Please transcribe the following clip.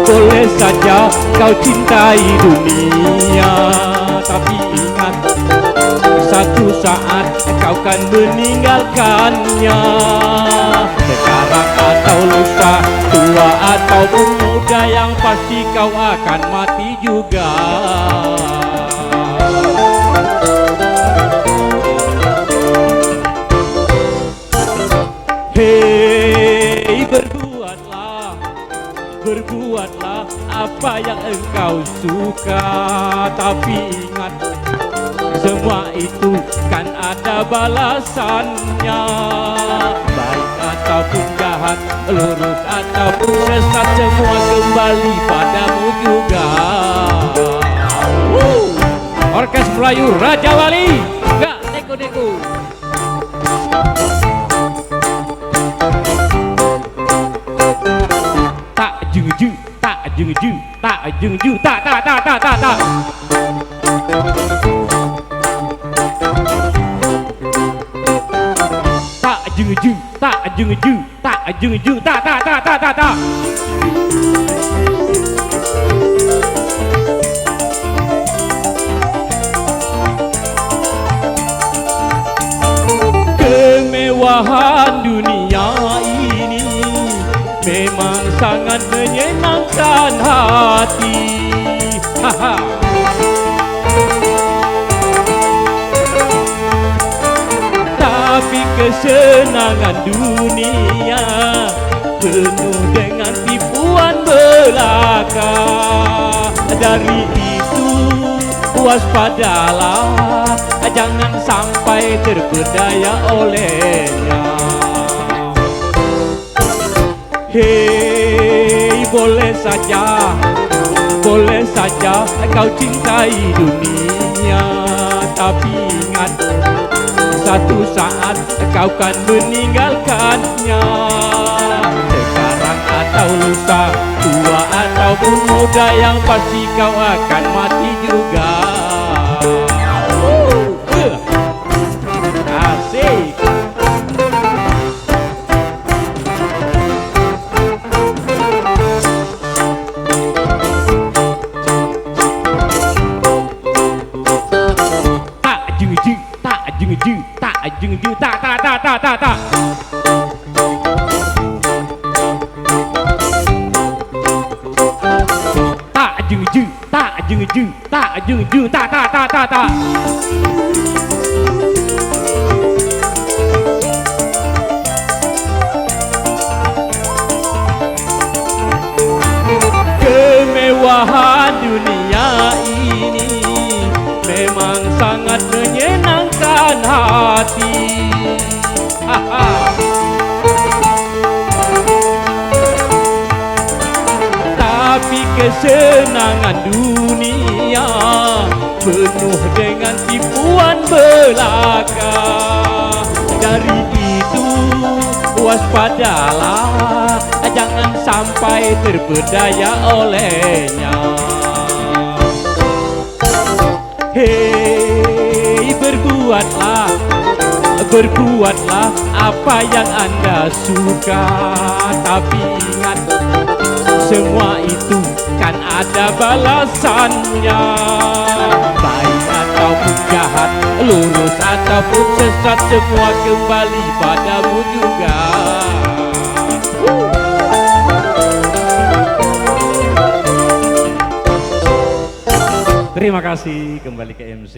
boleh saja kau cintai dunia, tapi ingat satu saat kau kan meninggalkannya. Sekarang atau lusa, tua ataupun muda, yang pasti kau akan mati juga. Hei, berbuatlah apa yang engkau suka, tapi ingat semua itu kan ada balasannya. Baik ataupun jahat, lurus ataupun sesat, semua kembali padamu juga. Orkes Melayu Raja Wali, gak neko-neko. Tak jengju, tak jengju, tak jengju, tak. Tak jengju, tak jengju, tak jengju, tak. Kemewahan dunia ini memang sangat menyenangkan hati. Tapi kesenangan dunia penuh dengan tipuan belaka. Dari itu waspadalah, jangan sampai terpedaya olehnya. Hei, boleh saja kau cintai dunia, tapi ingat satu saat kau kan meninggalkannya. Sekarang atau lusa, tua ataupun muda, yang pasti kau akan mati juga. Asik. Jengju, tak. Tak jengju, tak. Kemewahan dunia ini memang sangat menyenangkan hati. Tapi kesenangan dunia penuh dengan tipuan belaka. Dari itu waspadalah, jangan sampai terpedaya olehnya. Hei, berbuatlah apa yang Anda suka, tapi ingat semua itu kan ada balasannya. Baik ataupun jahat, lurus ataupun sesat, semua kembali padamu juga. Terima kasih, kembali ke MC.